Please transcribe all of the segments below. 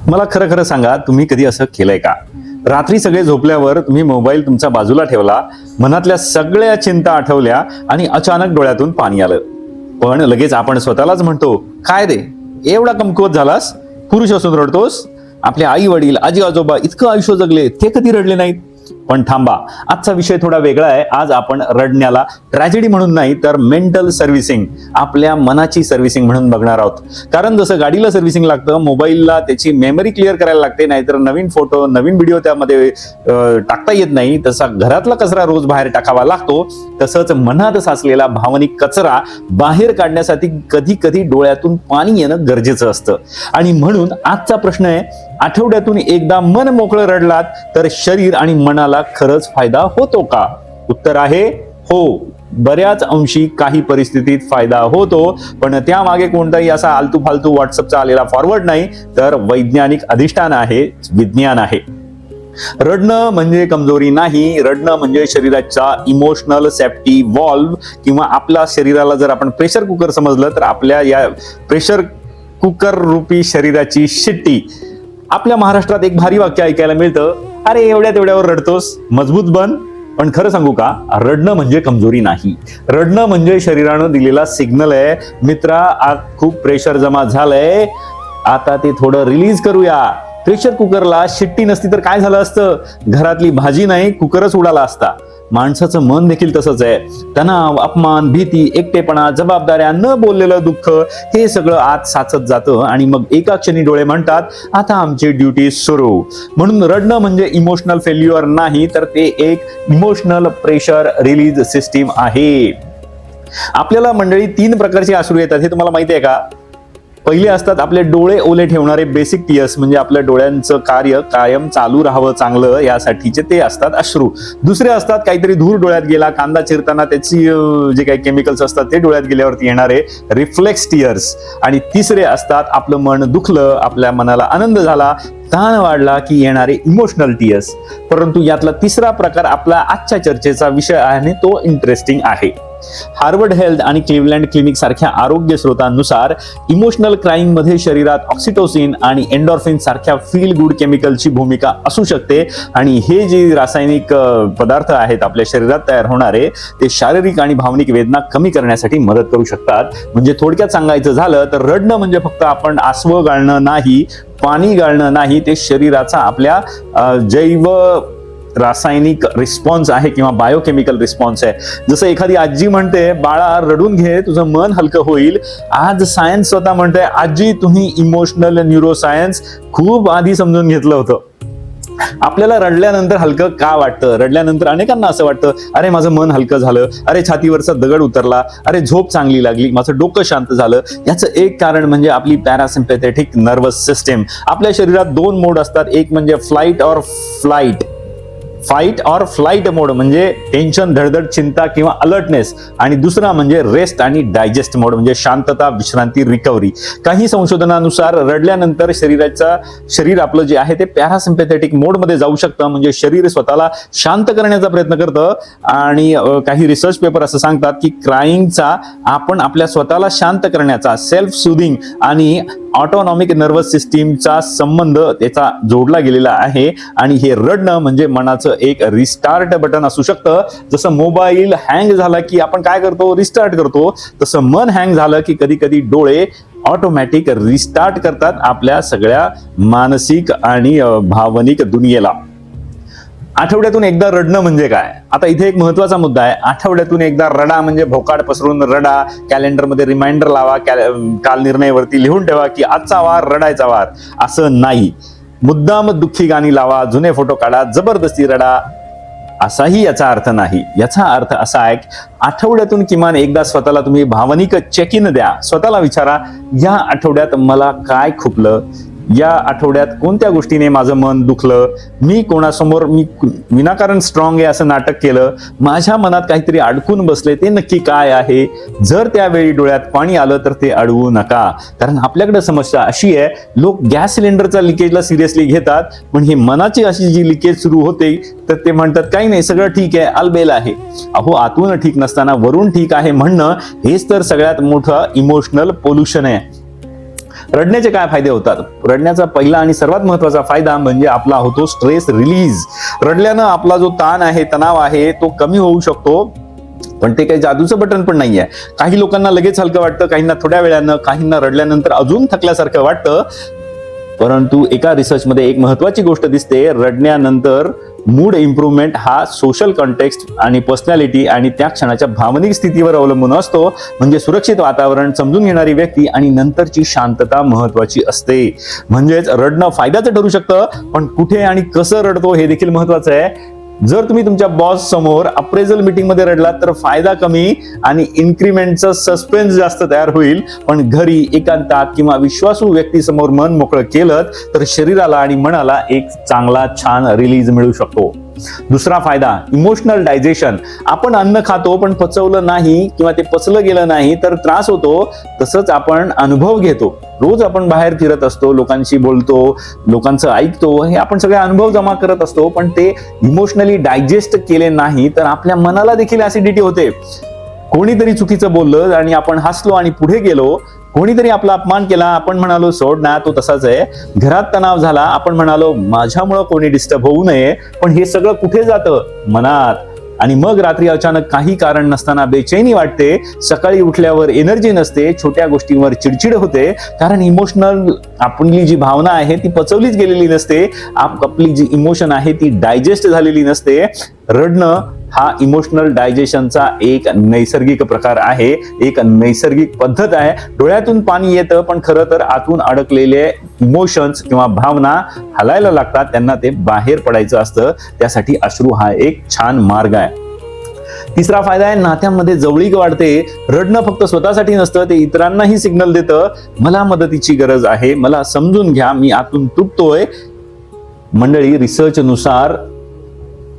मला खरं खरं सांगा, तुम्ही कधी असं केलंय का? रात्री सगळे झोपल्यावर तुम्ही मोबाईल तुमच्या बाजूला ठेवला, मनातल्या सगळ्या चिंता आठवल्या आणि अचानक डोळ्यातून पाणी आलं. पण लगेच आपण स्वतःलाच म्हणतो, काय रे एवढा कमकुवत झालास, पुरुष असून रडतोस? आपले आई वडील आजी आजोबा इतकं आयुष्य जगले, ते कधी रडले नाहीत? पण थांबा, आजचा विषय थोडा वेगळा आहे. आज आपण रडण्याला ट्रॅजेडी म्हणून नाही तर मेंटल सर्व्हिसिंग, आपल्या मनाची सर्व्हिसिंग म्हणून बघणार आहोत. कारण जसं गाडीला सर्व्हिसिंग लागतं, मोबाईलला त्याची मेमरी क्लिअर करायला लागते, नाहीतर नवीन फोटो नवीन व्हिडिओ त्यामध्ये टाकता येत नाही, तसा घरातला कचरा रोज बाहेर टाकावा लागतो, तसंच मनात साचलेला भावनिक कचरा बाहेर काढण्यासाठी कधी कधी डोळ्यातून पाणी येणं गरजेचं असतं. आणि म्हणून आजचा प्रश्न आहे, आठवड्यातून एकदा मन मोकळं रडलात तर शरीर आणि मनाला खरंच फायदा होतो का? उत्तर आहे हो. बऱ्याच अंशी काही परिस्थितीत फायदा होतो, पण त्यामागे कोणताही असा आलतू फालतू व्हॉट्सअपचा आलेला फॉरवर्ड नाही, तर वैज्ञानिक अधिष्ठान आहे, विज्ञान आहे. रडणं म्हणजे कमजोरी नाही, रडणं म्हणजे शरीराचा इमोशनल सेफ्टी वॉल्व, किंवा आपल्या शरीराला जर आपण प्रेशर कुकर समजलं तर आपल्या या प्रेशर कुकर रूपी शरीराची शिट्टी. आपल्या महाराष्ट्रात एक भारी वाक्य ऐकायला मिळतं, अरे एवढ्या तेवढ्यावर रडतोस, मजबूत बन. पण खरं सांगू का, रडणं म्हणजे कमजोरी नाही. रडणं म्हणजे शरीरानं दिलेला सिग्नल आहे, मित्रा खूप प्रेशर जमा झालंय, आता ते थोडं रिलीज करूया. प्रेशर कुकरला शिट्टी नसती तर काय झालं असतं? घरातली भाजी नाही, कुकरच उडाला असता. माणसाचं मन देखील तसंच आहे. तणाव, अपमान, भीती, एकटेपणा, जबाबदाऱ्या, न बोललेलं दुःख, हे सगळं आत साचत जातं आणि मग एका क्षणी डोळे म्हणतात, आता आमची ड्युटी सुरू. म्हणून रडणं म्हणजे इमोशनल फेल्युअर नाही, तर ते एक इमोशनल प्रेशर रिलीज सिस्टीम आहे. आपल्याला मंडळी 3 प्रकारचे अश्रू येतात, हे तुम्हाला माहिती आहे का? पहिले असतात आपले डोळे ओले ठेवणारे बेसिक टीयर्स, म्हणजे आपल्या डोळ्यांचं कार्य कायम चालू राहावं चांगलं यासाठीचे ते असतात अश्रू. दुसरे असतात काहीतरी धूर डोळ्यात गेला, कांदा चिरताना त्याची जे काही केमिकल्स असतात ते डोळ्यात गेल्यावरती येणारे रिफ्लेक्स टीयर्स. आणि तिसरे असतात आपलं मन दुखलं, आपल्या मनाला आनंद झाला, ताण वाढला की येणारे इमोशनल टीयर्स. परंतु यातला तिसरा प्रकार आपला आजच्या चर्चेचा विषय आहे, तो इंटरेस्टिंग आहे. हार्वर्ड हेल्थ आणि क्लिव्हलँड क्लिनिक सारख्या आरोग्य स्रोतांनुसार इमोशनल क्राईंग मध्ये शरीरात ऑक्सिटोसिन आणि एंडोर्फिन सारख्या फील गुड केमिकलची भूमिका असू शकते. आणि हे जे रासायनिक पदार्थ आहेत आपल्या शरीरात तयार होणारे, ते शारीरिक आणि भावनिक वेदना कमी करण्यासाठी मदत करू शकतात. म्हणजे थोडक्यात सांगायचं झालं तर रडणं म्हणजे फक्त आपण आसवं गाळणं नाही, पाणी गाळणं नाही, ते शरीराचा आपल्या जैव रासायनिक रिस्पॉन्स आहे किंवा बायोकेमिकल रिस्पॉन्स आहे. जसं एखादी आजी म्हणते, बाळा रडून घे, तुझं मन हलकं होईल. आज सायन्स स्वतः म्हणते, आजी तुम्ही इमोशनल न्यूरोसायन्स खूप आधी समजून घेतलं होतं. आपल्याला रडल्यानंतर हलकं का वाटतं? रडल्यानंतर अनेकांना असं वाटतं, अरे माझं मन हलकं झालं, अरे छातीवरचा दगड उतरला, अरे झोप चांगली लागली, माझं डोकं शांत झालं. याचं एक कारण म्हणजे आपली पॅरासिम्पॅथेटिक नर्वस सिस्टीम. आपल्या शरीरात 2 मोड असतात, एक म्हणजे फाईट ऑर फ्लाइट मोड, म्हणजे टेन्शन, धडधड, चिंता किंवा अलर्टनेस, आणि दुसरा म्हणजे रेस्ट आणि डायजेस्ट मोड, म्हणजे शांतता, विश्रांती, रिकव्हरी. काही संशोधनानुसार रडल्यानंतर शरीर आपलं जे आहे ते पॅरासिम्पॅथेटिक मोडमध्ये जाऊ शकतं, म्हणजे शरीर स्वतःला शांत करण्याचा प्रयत्न करतं. आणि काही रिसर्च पेपर असं सांगतात की क्राईंगचा आपण आपल्या स्वतःला शांत करण्याचा, सेल्फ सुदिंग आणि ऑटोनॉमिक नर्वस सिस्टीमचा संबंध त्याचा जोडला गेलेला आहे. आणि हे रडणं म्हणजे मनाचं एक रिस्टार्ट बटन असू शकतं. जसं मोबाईल हँग झाला की आपण काय करतो, रिस्टार्ट करतो, तसं मन हँग झालं की कधी कधी डोळे ऑटोमॅटिक रिस्टार्ट करतात आपल्या सगळ्या मानसिक आणि भावनिक दुनियेला. आठवड्यातून एकदा रडणं म्हणजे काय? आता इथे एक महत्वाचा मुद्दा आहे. आठवड्यातून एकदा रडा म्हणजे भोकाड पसरून रडा, कॅलेंडरमध्ये रिमाइंडर लावा, काल निर्णयावरती लिहून ठेवा की आजचा वार रडायचा वार, असं नाही. मुद्दाम दुःखी गाणी लावा, जुने फोटो काढा, जबरदस्ती रडा, असाही याचा अर्थ नाही. याचा अर्थ असा आहे की आठवड्यातून किमान एकदा स्वतःला तुम्ही भावनिक चेक इन द्या. स्वतःला विचारा, या आठवड्यात मला काय खुपलं, या आठवड्यात कोणत्या गोष्टीने माझं मन दुखलं, मी कोणासमोर मी विनाकारण स्ट्रॉंग आहे असं नाटक केलं, माझ्या मनात काहीतरी अडकून बसले, ते नक्की काय आहे. जर त्यावेळी डोळ्यात पाणी आलं तर ते अडवू नका. कारण आपल्याकडे समस्या अशी आहे, लोक गॅस सिलेंडरचा लिकेजला सिरियसली घेतात, पण ही मनाची अशी जी लिकेज सुरू होते तर ते म्हणतात काही नाही, सगळं ठीक आहे, अलबेल आहे. अहो, आतून ठीक नसताना वरून ठीक आहे म्हणणं, हेच तर सगळ्यात मोठं इमोशनल पोल्युशन आहे. रडण्याचे काय फायदे होतात? रडण्याचा पहिला आणि सर्वात महत्वाचा फायदा म्हणजे आपला होतो स्ट्रेस रिलीज. रडल्यानं आपला जो ताण आहे, तणाव आहे, तो कमी होऊ शकतो. पण ते काही जादूचं बटन पण नाहीये. काही लोकांना लगेच हलकं वाटतं, काहींना थोड्या वेळानं, काहींना रडल्यानंतर अजून थकल्यासारखं वाटतं. परंतु एका रिसर्चमध्ये एक महत्वाची गोष्ट दिसते, रडण्यानंतर मूड इम्प्रूव्हमेंट हा सोशल कॉन्टेक्स्ट आणि पर्सनॅलिटी आणि त्या क्षणाच्या भावनिक स्थितीवर अवलंबून असतो. म्हणजे सुरक्षित वातावरण, समजून घेणारी व्यक्ती आणि नंतरची शांतता महत्वाची असते. म्हणजेच रडणं फायद्याचं ठरू शकतं, पण कुठे आणि कसं रडतो हे देखील महत्वाचं आहे. जर तुम्ही तुमच्या बॉस समोर अप्रेझल मीटिंग मध्ये रडलात तर फायदा कमी आणि इन्क्रीमेंटचा सस्पेन्स जास्त तयार होईल. पण घरी, एकांतात किंवा विश्वासू व्यक्ती समोर मन मोकळं केलं तर शरीराला आणि मनाला एक चांगला छान रिलीज मिळू शकतो. दुसरा फायदा, इमोशनल डायजेशन. आपण अन्न खातो पण पचवलं नाही किंवा ते पचलं गेलं नाही तर त्रास होतो. तसंच आपण अनुभव घेतो. रोज आपण बाहेर फिरत असतो, लोकांशी बोलतो, लोकांचं ऐकतो, हे आपण सगळे अनुभव जमा करत असतो. पण ते इमोशनली डायजेस्ट केले नाही तर आपल्या मनाला देखील ऍसिडिटी होते. कोणीतरी चुकीचं बोललं आणि आपण हसलो आणि पुढे गेलो. कोणीतरी आपला अपमान केला, आपण म्हणालो सोड ना, तो तसाच आहे. घरात तणाव झाला, आपण म्हणालो माझ्यामुळं कोणी डिस्टर्ब होऊ नये. पण हे सगळं कुठे जातं? मनात. आणि मग रात्री अचानक काही कारण नसताना बेचैनी वाटते, सकाळी उठल्यावर एनर्जी नसते, छोट्या गोष्टींवर चिडचिड होते. कारण इमोशनल, आपली जी भावना आहे ती पचवलीच गेलेली नसते, आपली जी इमोशन आहे ती डायजेस्ट झालेली नसते. रडणं हा इमोशनल डायजेशनचा एक नैसर्गिक प्रकार आहे, एक नैसर्गिक पद्धत आहे. डोळ्यातून पाणी येतं, पण खरं तर आतून अडकलेले इमोशन्स किंवा भावना हलायला लागतात, त्यांना ते बाहेर पडायचं असतं. त्यासाठी अश्रू हा एक छान मार्ग आहे. तिसरा फायदा आहे, नात्यांमध्ये जवळीक वाढते. रडणं फक्त स्वतःसाठी नसतं, ते इतरांनाही सिग्नल देतं, मला मदतीची गरज आहे, मला समजून घ्या, मी आतून तुटतोय. मंडळी, रिसर्चनुसार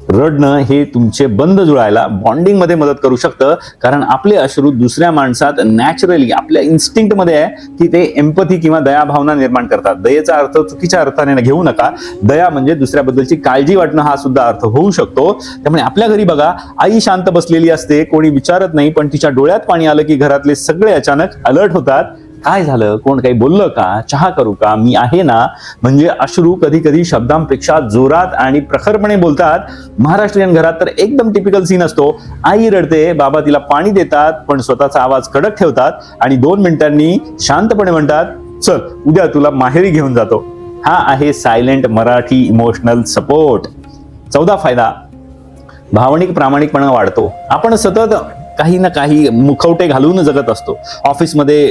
रडणं हे तुमचे बंद जुळायला, बॉन्डिंग मध्ये मदत करू शकतं. कारण आपले अश्रू दुसऱ्या माणसात नॅचरली, आपल्या इन्स्टिंक्ट मध्ये आहे की ते एम्पथी किंवा दया भावना निर्माण करतात. दयेचा अर्थ चुकीच्या अर्थाने घेऊ नका. दया म्हणजे दुसऱ्याबद्दलची काळजी वाटणं हा सुद्धा अर्थ होऊ शकतो. त्यामुळे आपल्या घरी बघा, आई शांत बसलेली असते, कोणी विचारत नाही, पण तिच्या डोळ्यात पाणी आलं की घरातले सगळे अचानक अलर्ट होतात. काय झालं? कोण काही बोललं का? चहा करू का? मी आहे ना. म्हणजे अश्रू कधी कधी शब्दांपेक्षा जोरात आणि प्रखरपणे बोलतात. महाराष्ट्रीयन घरात तर एकदम टिपिकल सीन असतो. आई रडते, बाबा तिला पाणी देतात, पण स्वतःचा आवाज कडक ठेवतात आणि 2 मिनिटांनी शांतपणे म्हणतात, चल उद्या तुला माहेरी घेऊन जातो. हा आहे सायलेंट मराठी इमोशनल सपोर्ट. 14 फायदा, भावनिक प्रामाणिकपणा वाढतो. आपण सतत काही ना काही मुखवटे घालून जगत असतो. ऑफिसमध्ये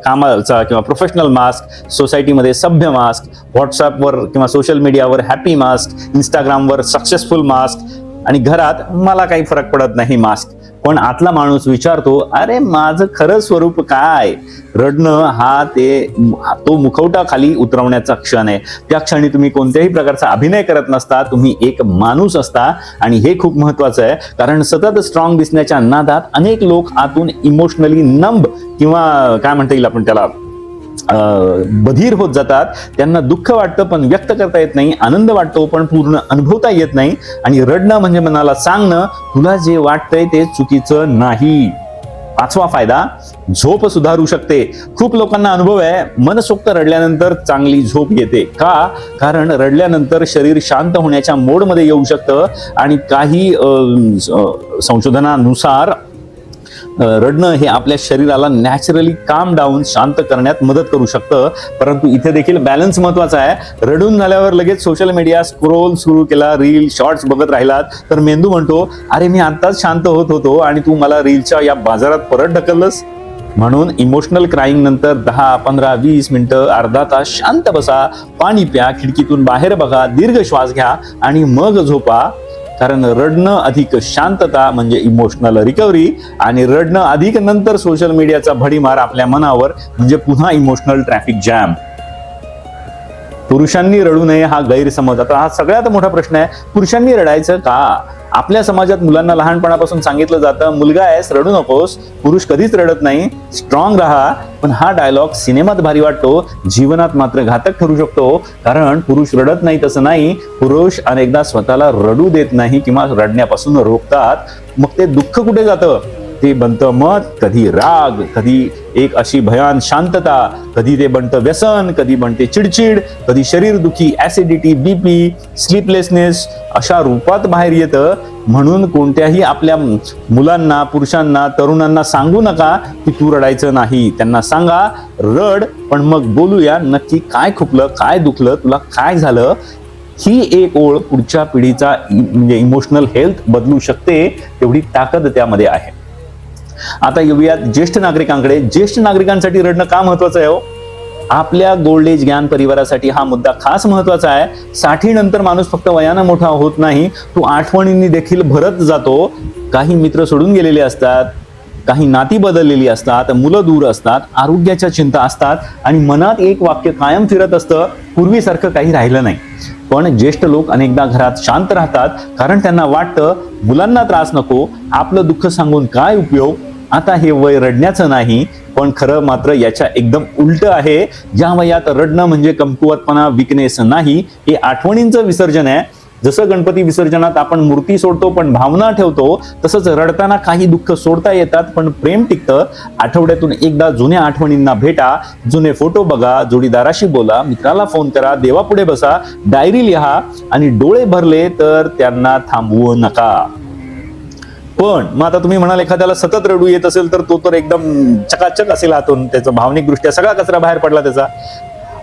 कामाचा किंवा प्रोफेशनल मास्क, सोसायटीमध्ये सभ्य मास्क, व्हॉट्सअपवर किंवा सोशल मीडियावर हॅपी मास्क, इंस्टाग्रामवर सक्सेसफुल मास्क, आणि घरात मला काही फरक पडत नाही मास्क. पण आतला माणूस विचारतो, अरे माझं खरं स्वरूप काय? रडणं हा तो मुखवटा खाली उतरवण्याचा क्षण आहे. त्या क्षणी तुम्ही कोणत्याही प्रकारचा अभिनय करत नसता, तुम्ही एक माणूस असता. आणि हे खूप महत्वाचं आहे, कारण सतत स्ट्रॉंग दिसण्याच्या नादात अनेक लोक आतून इमोशनली नंब किंवा काय म्हणता येईल आपण त्याला, बधीर होत जातात. त्यांना दुःख वाटतं पण व्यक्त करता येत नाही, आनंद वाटतो पण पूर्ण अनुभवता येत नाही. आणि रडणं म्हणजे मनाला सांगणं, तुला जे वाटतंय ते चुकीचं नाही. 5वा फायदा, झोप सुधारू शकते. खूप लोकांना अनुभव आहे, मनसोक्त रडल्यानंतर चांगली झोप येते. का? कारण रडल्यानंतर शरीर शांत होण्याच्या मोडमध्ये येऊ शकतं. आणि काही संशोधनानुसार रडणं हे आपल्या शरीराला नॅचरली काम डाऊन, शांत करण्यात मदत करू शकतं. परंतु इथे देखील बॅलन्स महत्वाचा आहे. रडून झाल्यावर लगेच सोशल मीडिया स्क्रोल सुरू केला, रील शॉर्ट्स बघत राहिलात तर मेंदू म्हणतो, अरे मी आताच शांत होत होतो आणि तू मला रीलच्या या बाजारात परत ढकललंस. म्हणून इमोशनल क्राईंग नंतर 10, 15, 20 मिनिटं, अर्धा तास शांत बसा, पाणी प्या, खिडकीतून बाहेर बघा, दीर्घ श्वास घ्या आणि मग झोपा. कारण रडणं अधिक शांतता म्हणजे इमोशनल रिकव्हरी, आणि रडणं अधिक नंतर सोशल मीडियाचा भडीमार आपल्या मनावर म्हणजे पुन्हा इमोशनल ट्रॅफिक जॅम. पुरुषांनी रडू नये हा गैरसमज. आता हा सगळ्यात मोठा प्रश्न आहे, पुरुषांनी रडायचं का? आपल्या समाजात मुलांना लहानपणापासून सांगितलं जातं, मुलगा आहेस रडू नकोस, पुरुष कधीच रडत नाही, स्ट्रॉंग राहा. पण हा डायलॉग सिनेमात भारी वाटतो, जीवनात मात्र घातक ठरू शकतो. कारण पुरुष रडत नाही तसं नाही, पुरुष अनेकदा स्वतःला रडू देत नाही किंवा रडण्यापासून रोखतात. मग ते दुःख कुठे जातं? ते बनतं मत, कधी राग, कधी एक अशी भयान शांतता, कधी ते बनतं व्यसन, कधी बनते चिडचिड, कधी शरीर दुखी, ऍसिडिटी, बीपी, स्लीपलेसनेस अशा रूपात बाहेर येतं. म्हणून कोणत्याही आपल्या मुलांना, पुरुषांना, तरुणांना सांगू नका की तू रडायचं नाही. त्यांना सांगा रड, पण मग बोलूया नक्की काय खुपलं, काय दुखलं, तुला काय झालं. ही एक ओळ पुढच्या पिढीचा म्हणजे इमोशनल हेल्थ बदलू शकते, तेवढी ताकद त्यामध्ये आहे. आता येऊयात ज्येष्ठ नागरिकांकडे. ज्येष्ठ नागरिकांसाठी रडणं का महत्वाचं आहे हो? आपल्या गोल्ड एज ज्ञान परिवारासाठी हा मुद्दा खास महत्वाचा आहे. 60 नंतर माणूस फक्त वयानं मोठा होत नाही, तो आठवणींनी देखील भरत जातो. काही मित्र सोडून गेलेले असतात, काही नाती बदललेली असतात, मुलं दूर असतात, आरोग्याच्या चिंता असतात आणि मनात एक वाक्य कायम फिरत असतं, पूर्वीसारखं काही राहिलं नाही. पण ज्येष्ठ लोक अनेकदा घरात शांत राहतात, कारण त्यांना वाटतं मुलांना त्रास नको, आपलं दुःख सांगून काय उपयोग, आता हे वय रडण्याचं नाही. पण खरं मात्र याच्या एकदम उलट आहे. ज्या वयात रडणं म्हणजे कमकुवतपणा, विकनेस नाही, हे आठवणींचं विसर्जन आहे. जसं गणपती विसर्जनात आपण मूर्ती सोडतो पण भावना ठेवतो, तसंच रडताना काही दुःख सोडता येतात पण प्रेम टिकतं. आठवड्यातून एकदा जुन्या आठवणींना भेटा, जुने फोटो बघा, जोडीदाराशी बोला, मित्राला फोन करा, देवापुढे बसा, डायरी लिहा आणि डोळे भरले तर त्यांना थांबवू नका. पण मग आता तुम्ही म्हणाल एखाद्याला सतत रडू येत असेल तर तो तर एकदम चकाचक असेल आतून, त्याचा भावनिक दृष्ट्या सगळा कचरा बाहेर पडला त्याचा.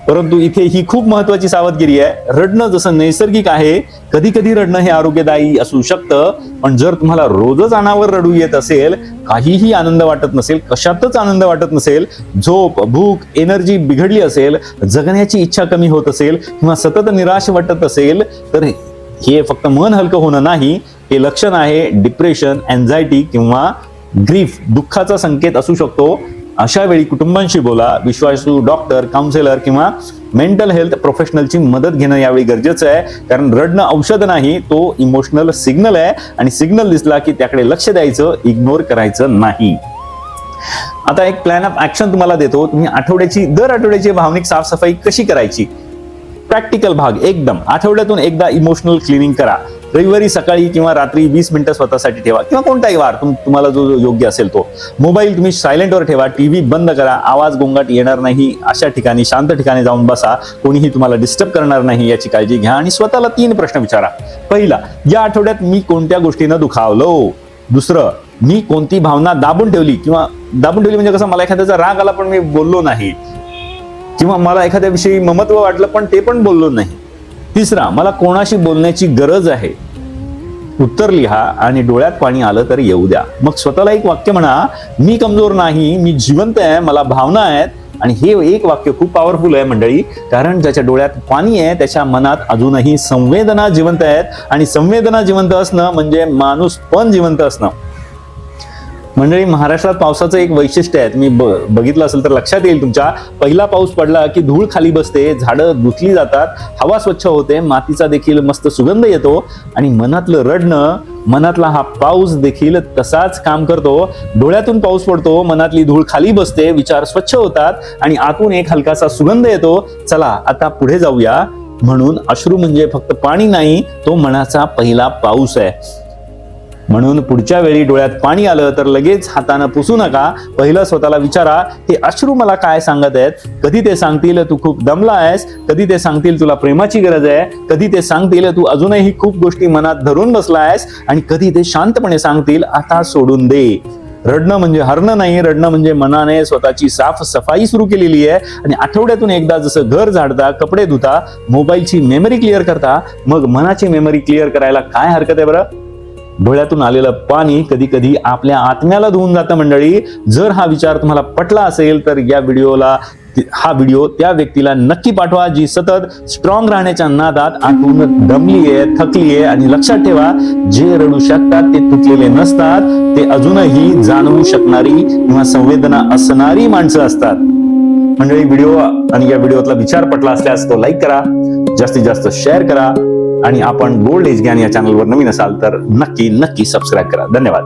परंतु इथे ही खूप महत्वाची सावधगिरी आहे. रडणं जसं नैसर्गिक आहे, कधी कधी रडणं हे आरोग्यदायी असू शकतं. पण जर तुम्हाला रोजच अनावर रडू येत असेल, काहीही आनंद वाटत नसेल, कशातच आनंद वाटत नसेल, झोप, भूक, एनर्जी बिघडली असेल, जगण्याची इच्छा कमी होत असेल किंवा सतत निराश वाटत असेल, तर हे फक्त मन हलकं होणं नाही, हे लक्षण आहे डिप्रेशन, एन्झायटी किंवा ग्रीफ, दुःखाचा संकेत असू शकतो. अशा वेळी कुटुंबांशी बोला, विश्वासू डॉक्टर, काउन्सिलर किंवा मेंटल हेल्थ प्रोफेशनलची मदत घेणं यावेळी गरजेचं आहे. कारण रडणं औषध नाही, तो इमोशनल सिग्नल आहे आणि सिग्नल दिसला की त्याकडे लक्ष द्यायचं, इग्नोर करायचं नाही. आता एक प्लॅन ऑफ ऍक्शन तुम्हाला देतो. तुम्ही दर आठवड्याची भावनिक साफसफाई कशी करायची, प्रॅक्टिकल भाग एकदम. आठवड्यातून एकदा इमोशनल क्लिनिंग करा. रविवारी सकाळी किंवा रात्री 20 मिनिटं स्वतःसाठी ठेवा किंवा कोणताही वार तुम्हाला जो योग्य असेल तो. मोबाईल तुम्ही सायलेंटवर ठेवा, टीव्ही बंद करा, आवाज गोंगाट येणार नाही अशा ठिकाणी, शांत ठिकाणी जाऊन बसा, कोणीही तुम्हाला डिस्टर्ब करणार नाही याची काळजी घ्या. आणि स्वतःला 3 प्रश्न विचारा. पहिला, या आठवड्यात मी कोणत्या गोष्टीनं दुखावलो. दुसरं, मी कोणती भावना दाबून ठेवली म्हणजे कसं, मला एखाद्याचा राग आला पण मी बोललो नाही, किंवा मला एखाद्याविषयी ममत्व वाटलं पण ते पण बोललो नाही. तिसरा, मला कोणाशी बोलण्याची गरज आहे. उत्तर लिहा आणि डोळ्यात पाणी आलं तर येऊ द्या. मग स्वतःला एक वाक्य म्हणा, मी कमजोर नाही, मी जिवंत आहे, मला भावना आहेत. आणि हे एक वाक्य खूप पॉवरफुल आहे मंडळी, कारण ज्याच्या डोळ्यात पाणी आहे त्याच्या मनात अजूनही संवेदना जिवंत आहेत. आणि संवेदना जिवंत असणं म्हणजे माणूस पण जिवंत असणं. मंडळी, महाराष्ट्रात पावसाचं एक वैशिष्ट्य आहे, तुम्ही बघितलं असेल तर लक्षात येईल तुमच्या. पहिला पाऊस पडला की धूळ खाली बसते, झाडं धुतली जातात, हवा स्वच्छ होते, मातीचा देखील मस्त सुगंध येतो. आणि मनातलं रडणं, मनातला हा पाऊस देखील तसाच काम करतो. डोळ्यातून पाऊस पडतो, मनातली धूळ खाली बसते, विचार स्वच्छ होतात आणि आतून एक हलकासा सुगंध येतो. चला आता पुढे जाऊया. म्हणून अश्रू म्हणजे फक्त पाणी नाही, तो मनाचा पहिला पाऊस आहे. म्हणून पुढच्या वेळी डोळ्यात पाणी आलं तर लगेच हातानं पुसू नका. पहिलं स्वतःला विचारा, हे अश्रू मला काय सांगत आहेत. कधी ते सांगतील तू खूप दमला आहेस, कधी ते सांगतील तुला प्रेमाची गरज आहे, कधी ते सांगतील तू अजूनही खूप गोष्टी मनात धरून बसला आहेस, आणि कधी ते शांतपणे सांगतील आता सोडून दे. रडणं म्हणजे हरणं नाही, रडणं म्हणजे मनाने स्वतःची साफ सफाई सुरू केलेली आहे. आणि आठवड्यातून एकदा जसं घर झाडता, कपडे धुता, मोबाईलची मेमरी क्लिअर करता, मग मनाची मेमरी क्लिअर करायला काय हरकत आहे बरं. डोळ्यातून आलेलं पाणी कधी कधी आपल्या आत्म्याला धुवून जातं मंडळी. जर हा विचार तुम्हाला पटला असेल तर हा व्हिडिओ त्या व्यक्तीला नक्की पाठवा जी सतत स्ट्रॉंग राहण्याच्या नादात आतून दमलीये, थकलीये. आणि लक्षात ठेवा, जे रडू शकतात ते तुटलेले नसतात, ते अजूनही जाणवू शकणारी किंवा संवेदना असणारी माणसं असतात. मंडळी, व्हिडिओ आणि या व्हिडिओतला विचार पटला असल्यास तो लाईक करा, जास्तीत जास्त शेअर करा. आणि आपण गोल्ड एज ज्ञान या चॅनलवर नवीन असाल तर नक्की सबस्क्राईब करा. धन्यवाद.